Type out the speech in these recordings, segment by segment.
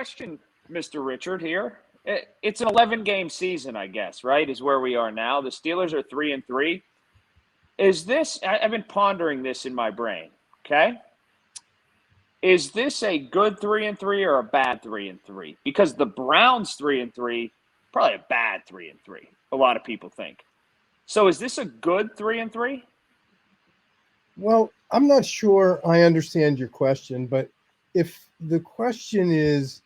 question, Mr. Richard here. It's an 11-game season, I guess, right, is where we are now. The Steelers are 3-3. Is this – I've been pondering this in my brain, okay? Is this a good 3-3 or a bad 3-3? Because the Browns 3-3, probably a bad 3-3, a lot of people think. So is this a good 3-3? Well, I'm not sure I understand your question, but if the question is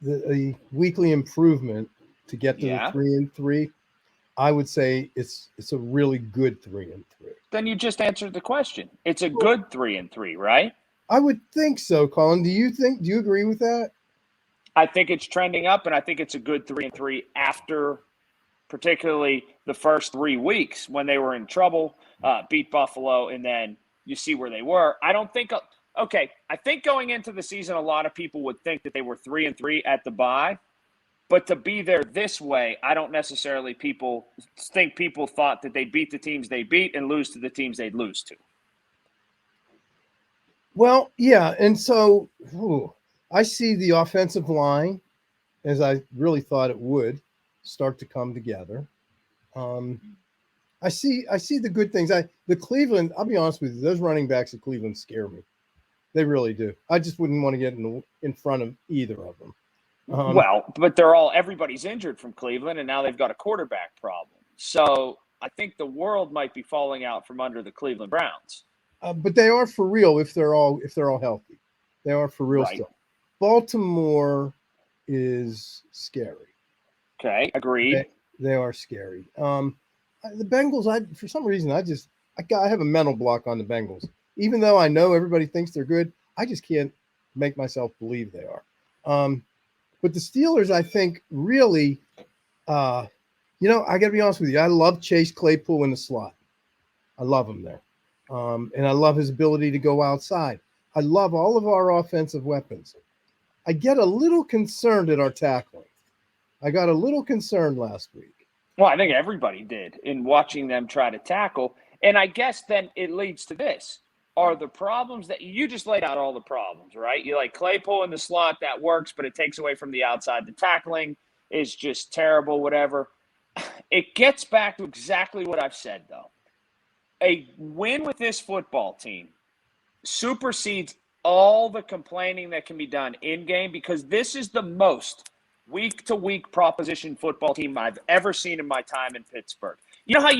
a weekly improvement to get to the 3-3, I would say it's a really good 3-3. Then you just answered the question. It's a good 3-3, right? I would think so, Colin. Do you agree with that? I think it's trending up, and I think it's a good 3-3 after particularly the first 3 weeks when they were in trouble, beat Buffalo, and then you see where they were. I don't think – okay, I think going into the season, a lot of people would think that they were 3-3 at the bye. But to be there this way, I don't necessarily people thought that they'd beat the teams they beat and lose to the teams they'd lose to. Well, yeah, and so I see the offensive line, as I really thought it would, start to come together. I see the good things. The Cleveland, I'll be honest with you, those running backs at Cleveland scare me. They really do. I just wouldn't want to get in front of either of them. But everybody's injured from Cleveland, and now they've got a quarterback problem. So I think the world might be falling out from under the Cleveland Browns. But they are for real if they're all healthy. They are for real still. Baltimore is scary. Okay, agreed. They are scary. The Bengals, for some reason, I have a mental block on the Bengals. Even though I know everybody thinks they're good, I just can't make myself believe they are. But the Steelers, I think, really, I got to be honest with you. I love Chase Claypool in the slot. I love him there. And I love his ability to go outside. I love all of our offensive weapons. I get a little concerned at our tackling. I got a little concerned last week. Well, I think everybody did in watching them try to tackle. And I guess then it leads to this. Are the problems that you just laid out all the problems, right? You like Claypool in the slot, that works, but it takes away from the outside. The tackling is just terrible, whatever. It gets back to exactly what I've said, though. A win with this football team supersedes all the complaining that can be done in-game because this is the most week-to-week proposition football team I've ever seen in my time in Pittsburgh. You know how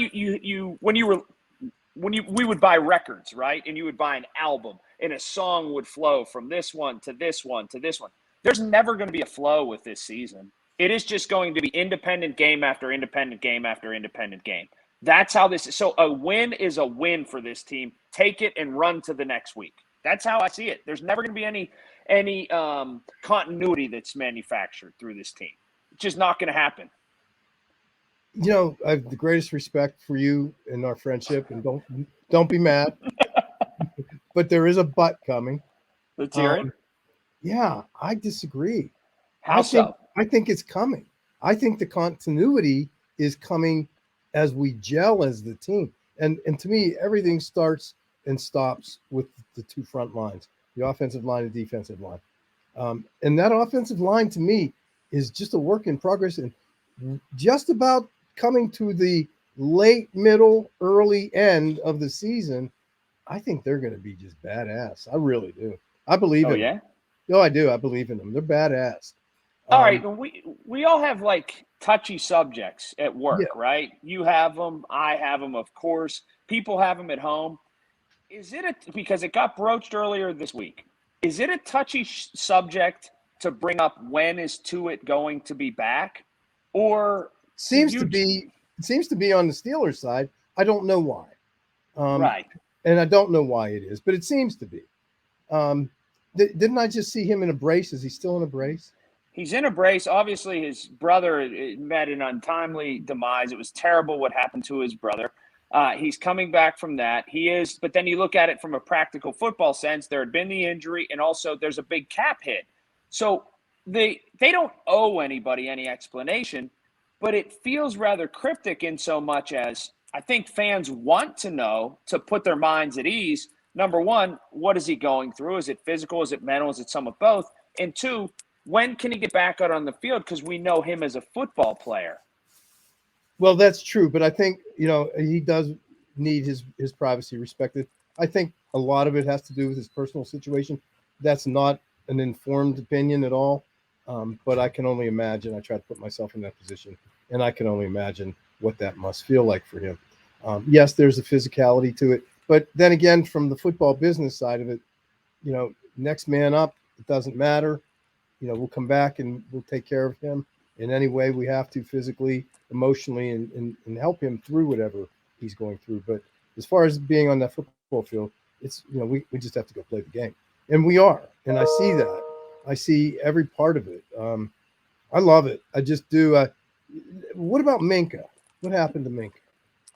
we would buy records, right? And you would buy an album and a song would flow from this one to this one to this one. There's never going to be a flow with this season. It is just going to be independent game after independent game after independent game. That's how this is. So a win is a win for this team. Take it and run to the next week. That's how I see it. There's never going to be any continuity that's manufactured through this team. It's just not going to happen. I have the greatest respect for you and our friendship, and don't be mad. But there is a but coming. Let's hear it. Yeah, I disagree. How so? I think it's coming. I think the continuity is coming as we gel as the team. And to me, everything starts and stops with the two front lines, the offensive line and defensive line. And that offensive line, to me, is just a work in progress and just about coming to the late, middle, early end of the season. I think they're going to be just badass. I really do. I believe in them. No, I do. I believe in them. They're badass. All right. We all have like touchy subjects at work, right? You have them. I have them, of course. People have them at home. Is it because it got broached earlier this week? Is it a touchy subject to bring up when is Tuitt going to be back? Or seems to be on the Steelers side. I don't know why. Right. And I don't know why it is, but it seems to be. Didn't I just see him in a brace? Is he still in a brace? He's in a brace. Obviously, his brother met an untimely demise. It was terrible what happened to his brother. He's coming back from that. He is, but then you look at it from a practical football sense. There had been the injury, and also there's a big cap hit. So they don't owe anybody any explanation, but it feels rather cryptic in so much as I think fans want to know to put their minds at ease. Number one, what is he going through? Is it physical? Is it mental? Is it some of both? And two, When can he get back out on the field? Because we know him as a football player. Well, that's true, but I think he does need his privacy respected. I think a lot of it has to do with his personal situation. That's not an informed opinion at all, but I can only imagine. I try to put myself in that position, and I can only imagine what that must feel like for him. Yes, there's a physicality to it, but then again, from the football business side of it, next man up. It doesn't matter. We'll come back and we'll take care of him in any way we have to, physically, emotionally, and help him through whatever he's going through. But as far as being on that football field, it's we just have to go play the game, and we are. And I see that. I see every part of it. I love it. I just do. What about Minka? What happened to Minka?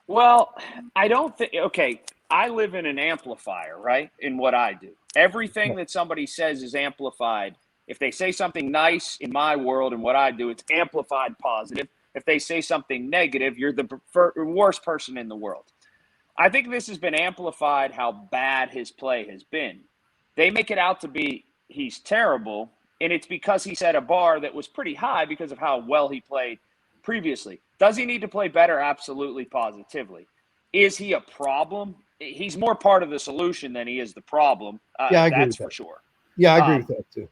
Well, I don't think. Okay, I live in an amplifier, right? In what I do, everything that somebody says is amplified. If they say something nice in my world and what I do, it's amplified positive. If they say something negative, you're the worst person in the world. I think this has been amplified how bad his play has been. They make it out to be he's terrible, and it's because he set a bar that was pretty high because of how well he played previously. Does he need to play better? Absolutely, positively. Is he a problem? He's more part of the solution than he is the problem. Yeah, I agree that's with that. for sure. Yeah, I agree with that too.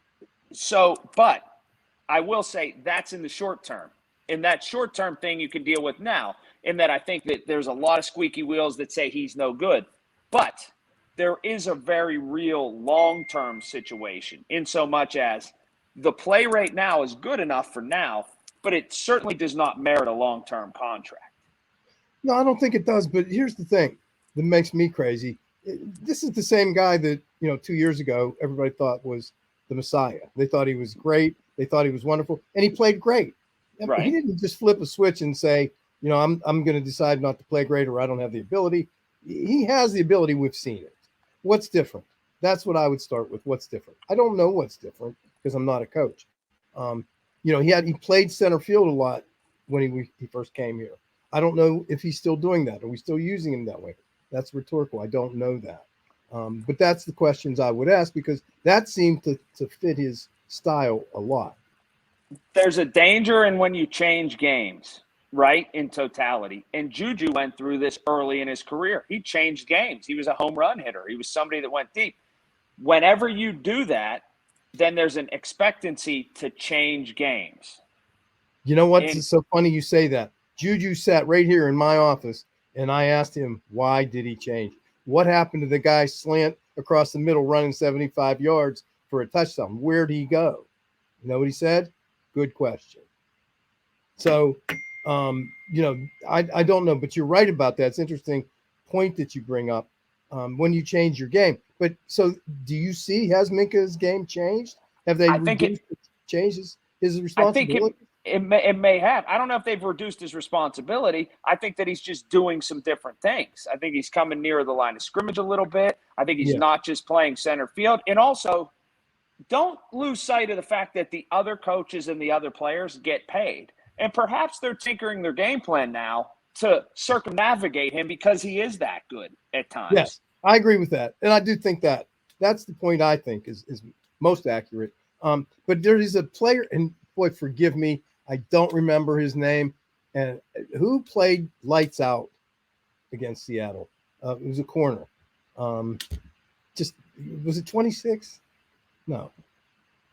So, but I will say that's in the short term. In that short term thing, you can deal with now. In that I think that there's a lot of squeaky wheels that say he's no good. But there is a very real long term situation, in so much as the play right now is good enough for now, but it certainly does not merit a long term contract. No, I don't think it does. But here's the thing that makes me crazy. This is the same guy that 2 years ago everybody thought was the Messiah. They thought he was great. They thought he was wonderful, and he played great. Right. He didn't just flip a switch and say, I'm going to decide not to play great, or I don't have the ability. He has the ability. We've seen it. What's different? That's what I would start with. What's different? I don't know what's different because I'm not a coach. He played center field a lot when he first came here. I don't know if he's still doing that. Are we still using him that way? That's rhetorical. I don't know that. But that's the questions I would ask, because that seemed to fit his style a lot. There's a danger in when you change games, right, in totality. And Juju went through this early in his career. He changed games. He was a home run hitter. He was somebody that went deep. Whenever you do that, then there's an expectancy to change games. You know what? It's so funny you say that. Juju sat right here in my office, and I asked him, why did he change? What happened to the guy slant across the middle running 75 yards for a touchdown? Where'd he go? You know what he said? Good question. So, I don't know, but you're right about that. It's an interesting point that you bring up when you change your game. But so do you see, has Minka's game changed? Have they changed his responsibility? I think it may have. I don't know if they've reduced his responsibility. I think that he's just doing some different things. I think he's coming nearer the line of scrimmage a little bit. I think he's not just playing center field. And also, don't lose sight of the fact that the other coaches and the other players get paid. And perhaps they're tinkering their game plan now to circumnavigate him because he is that good at times. Yes, I agree with that. And I do think that's the point I think is most accurate. But there is a player, and boy, forgive me, I don't remember his name, and who played lights out against Seattle. It was a corner. Was it 26? No.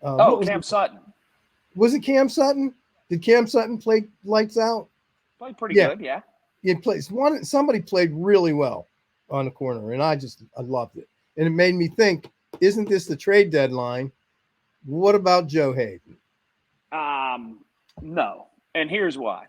Cam Sutton. Was it Cam Sutton? Did Cam Sutton play lights out? Played pretty good, yeah. Somebody played really well on the corner, and I loved it. And it made me think, isn't this the trade deadline? What about Joe Hayden? No. And here's why.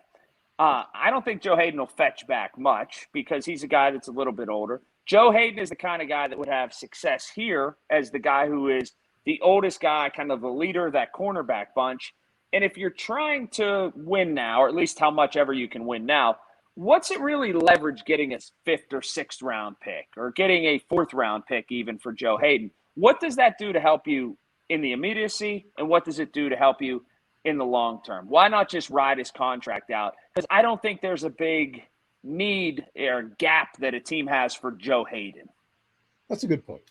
I don't think Joe Hayden will fetch back much because he's a guy that's a little bit older. Joe Hayden is the kind of guy that would have success here as the guy who is the oldest guy, kind of the leader of that cornerback bunch. And if you're trying to win now, or at least how much ever you can win now, what's it really leverage getting a 5th or 6th round pick or getting a 4th round pick even for Joe Hayden? What does that do to help you in the immediacy, and what does it do to help you in the long term? Why not just ride his contract out? Because I don't think there's a big need or gap that a team has for Joe Hayden. That's a good point.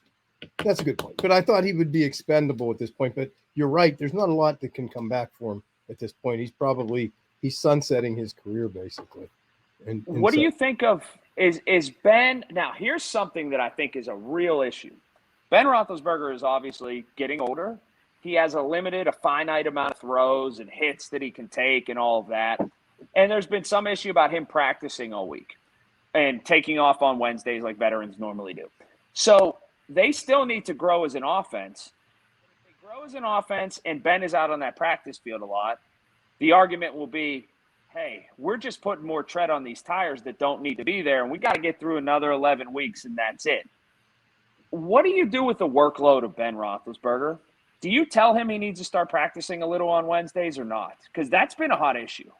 But I thought he would be expendable at this point. But you're right. There's not a lot that can come back for him at this point. He's sunsetting his career basically. And What do so, you think of is Ben? Now, here's something that I think is a real issue. Ben Roethlisberger is obviously getting older. He has a finite amount of throws and hits that he can take and all of that. And there's been some issue about him practicing all week and taking off on Wednesdays like veterans normally do. So they still need to grow as an offense. If they grow as an offense and Ben is out on that practice field a lot, the argument will be, hey, we're just putting more tread on these tires that don't need to be there, and we got to get through another 11 weeks, and that's it. What do you do with the workload of Ben Roethlisberger? Do you tell him he needs to start practicing a little on Wednesdays or not? Because that's been a hot issue.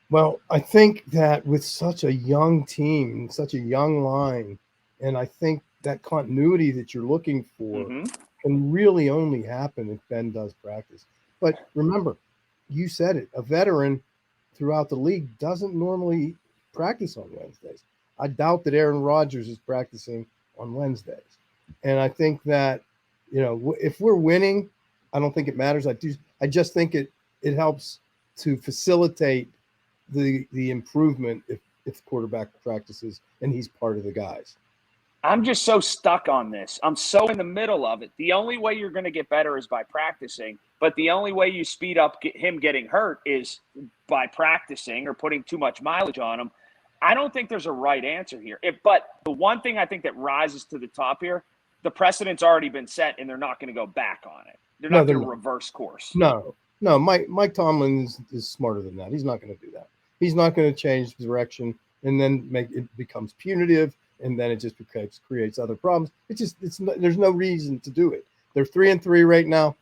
well, I think that with such a young team, such a young line, and I think that continuity that you're looking for can really only happen if Ben does practice. But remember, you said it, a veteran throughout the league doesn't normally practice on Wednesdays. I doubt that Aaron Rodgers is practicing on Wednesdays. And I think that, if we're winning, I don't think it matters. I just think it helps to facilitate the improvement if the quarterback practices and he's part of the guys. I'm just so stuck on this. I'm so in the middle of it. The only way you're going to get better is by practicing, but the only way you speed up him getting hurt is by practicing or putting too much mileage on him. I don't think there's a right answer here. But the one thing I think that rises to the top here, the precedent's already been set, and they're not going to go back on it. They're not going to reverse course. No. Mike Tomlin is smarter than that. He's not going to do that. He's not going to change direction and then make it becomes punitive, and then it just creates other problems. There's no reason to do it. They're 3-3 right now.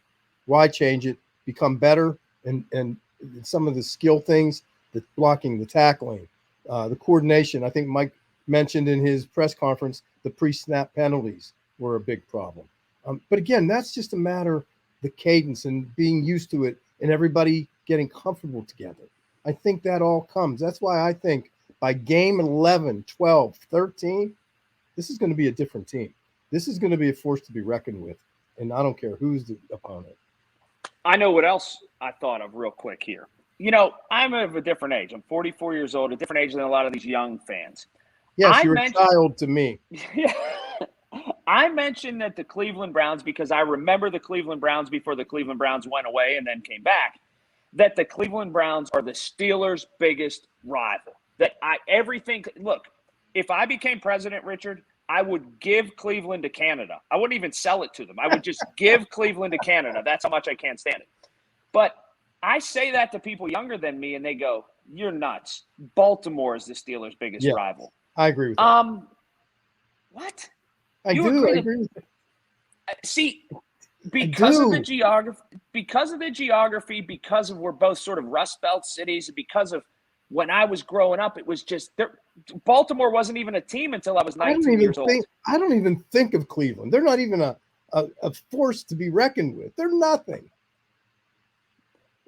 Why change it? Become better, and some of the skill things, the blocking, the tackling, the coordination. I think Mike mentioned in his press conference the pre-snap penalties were a big problem. But again, that's just a matter of the cadence and being used to it and everybody getting comfortable together. I think that all comes. That's why I think by game 11, 12, 13, this is going to be a different team. This is going to be a force to be reckoned with, and I don't care who's the opponent. I know what else I thought of real quick here. I'm of a different age. I'm 44 years old, a different age than a lot of these young fans. Yes, you're a child to me. Yeah. I mentioned that the Cleveland Browns, because I remember the Cleveland Browns before the Cleveland Browns went away and then came back, that the Cleveland Browns are the Steelers' biggest rival. Look, if I became president, Richard, I would give Cleveland to Canada. I wouldn't even sell it to them. I would just give Cleveland to Canada. That's how much I can't stand it. But I say that to people younger than me, and they go, "You're nuts. Baltimore is the Steelers' biggest rival." I agree with that. What? I agree with that. See, because of the geography, because of we're both sort of Rust Belt cities, and because of when I was growing up, it was just Baltimore wasn't even a team until I was 19 years old. I don't even think of Cleveland. They're not even a force to be reckoned with. They're nothing.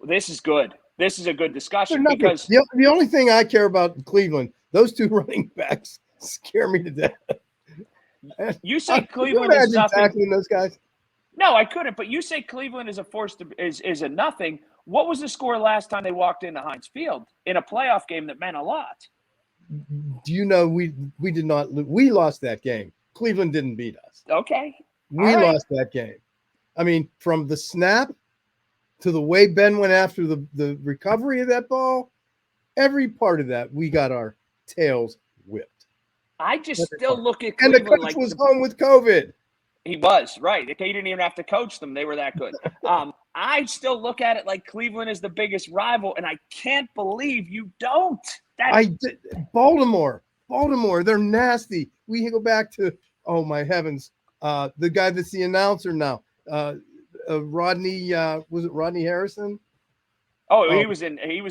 This is good. This is a good discussion because the only thing I care about in Cleveland, those two running backs scare me to death. You say Cleveland is nothing. Tackling those guys? No, I couldn't. But you say Cleveland is a force is a nothing. What was the score last time they walked into Heinz Field in a playoff game that meant a lot? Do you know we did not? We lost that game. Cleveland didn't beat us. Okay, we lost that game. I mean, from the snap to the way Ben went after the recovery of that ball, every part of that we got our tails whipped. I just still look at Cleveland, and the coach was home with COVID. He was, right. He didn't even have to coach them. They were that good. I still look at it like Cleveland is the biggest rival, and I can't believe you don't. Baltimore, they're nasty. We go back to, oh, my heavens, the guy that's the announcer now, Rodney, was it Rodney Harrison? Oh, he was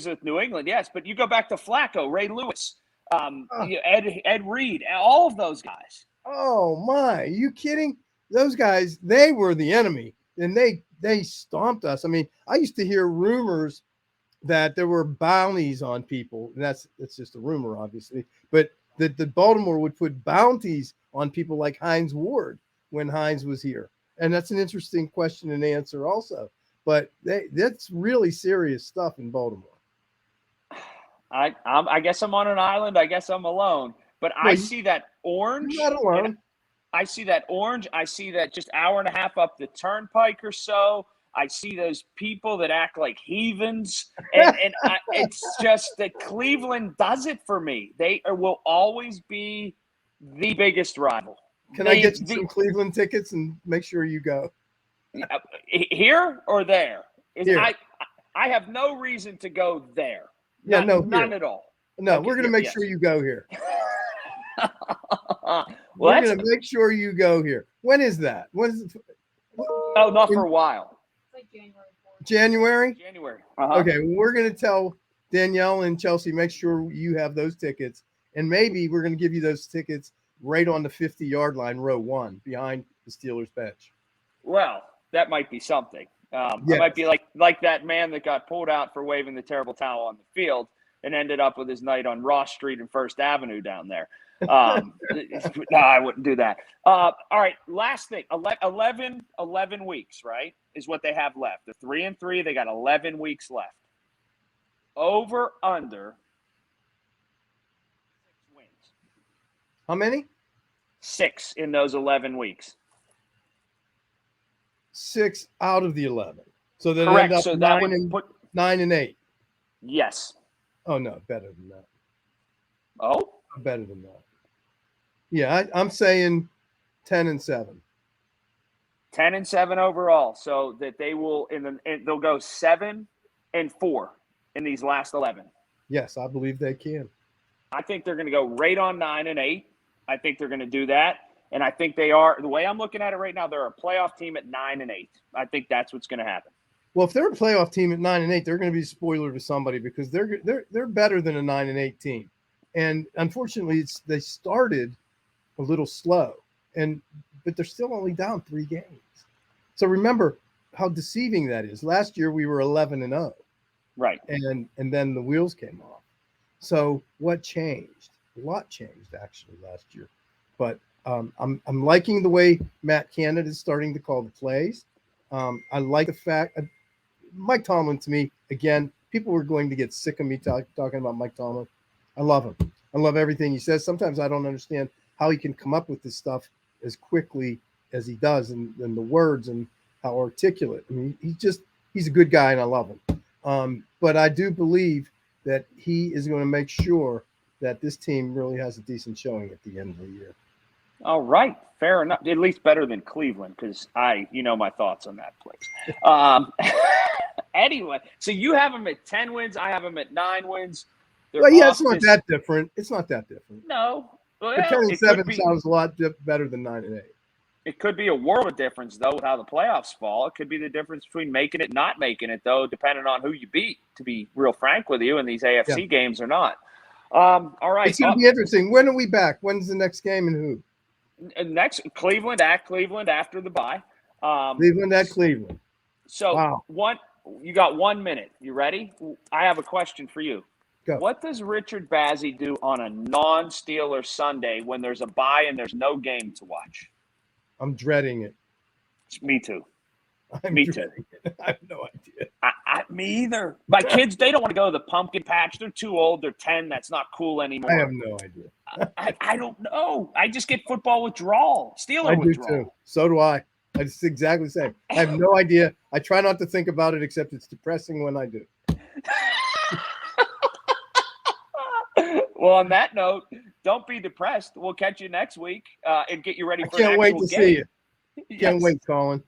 with New England, yes. But you go back to Flacco, Ray Lewis, Ed Reed, all of those guys. Oh, my. Are you kidding? Those guys, they were the enemy, and they stomped us. I mean, I used to hear rumors that there were bounties on people. And that's just a rumor, obviously. But that Baltimore would put bounties on people like Hines Ward when Hines was here. And that's an interesting question and answer also. But that's really serious stuff in Baltimore. I guess I'm on an island. I guess I'm alone. But Well, I see that orange. You're not alone. I see that orange. I see that just hour and a half up the turnpike or so. I see those people that act like heathens. It's just that Cleveland does it for me. They will always be the biggest rival. Can I get you some Cleveland tickets and make sure you go? Here or there? Here. I have no reason to go there. Yeah, none at all. No, okay, we're going to make sure you go here. We're going to make sure you go here. When is that? When is it? Oh, not for a while. It's like January 4th. January? January. Okay, well, we're going to tell Danielle and Chelsea, make sure you have those tickets. And maybe we're going to give you those tickets right on the 50-yard line, row 1, behind the Steelers bench. Well, that might be something. I might be like that man that got pulled out for waving the terrible towel on the field and ended up with his night on Ross Street and First Avenue down there. No, I wouldn't do that. All right, last thing. 11 weeks, right, is what they have left. They're 3-3. They got 11 weeks left. Over, under 6 wins. How many? 6 in those 11 weeks. 6 out of the 11. So they Correct. end up So 9 and 8. Yes. Oh, no, better than that. Oh? Better than that. Yeah, I'm saying 10-7. 10-7 overall. So that they will they'll go 7-4 in these last 11. Yes, I believe they can. I think they're going to go right on 9-8. I think they're going to do that. And I think they are, the way I'm looking at it right now, they're a playoff team at 9-8. I think that's what's going to happen. Well, if they're a playoff team at 9-8, they're going to be a spoiler to somebody because they're better than a 9-8 team. And unfortunately, they started a little slow, but they're still only down 3 games. So remember how deceiving that is. Last year we were 11-0, right? And then the wheels came off. So what changed? A lot changed actually last year, but I'm liking the way Matt Canada is starting to call the plays. I like the fact Mike Tomlin, to me, again, people were going to get sick of me talking about Mike Tomlin. I love him. I love everything he says. Sometimes I don't understand how he can come up with this stuff as quickly as he does and the words and how articulate. I mean, he's a good guy and I love him. But I do believe that he is going to make sure that this team really has a decent showing at the end of the year. All right. Fair enough. At least better than Cleveland because my thoughts on that place. Anyway, so you have them at 10 wins. I have them at 9 wins. Well, yeah, it's not that different. It's not that different. No. Well, 10-7 sounds a lot better than 9-8. It could be a world of difference, though, with how the playoffs fall. It could be the difference between making it and not making it, though, depending on who you beat, to be real frank with you, in these AFC games or not. All right. It's going to be interesting. When are we back? When's the next game and who? Next, Cleveland at Cleveland after the bye. Cleveland at Cleveland. So you got 1 minute. You ready? I have a question for you. Go. What does Richard Bazzy do on a non-Steeler Sunday when there's a bye and there's no game to watch? I'm dreading it. Me too. Me too. I have no idea. Me either. My kids, they don't want to go to the pumpkin patch. They're too old. They're 10. That's not cool anymore. I have no idea. I don't know. I just get football withdrawal. Steeler withdrawal. I do too. So do I. It's exactly the same. I have no idea. I try not to think about it, except it's depressing when I do. Well, on that note, don't be depressed. We'll catch you next week and get you ready for I can't wait to see you. Can't wait, Colin.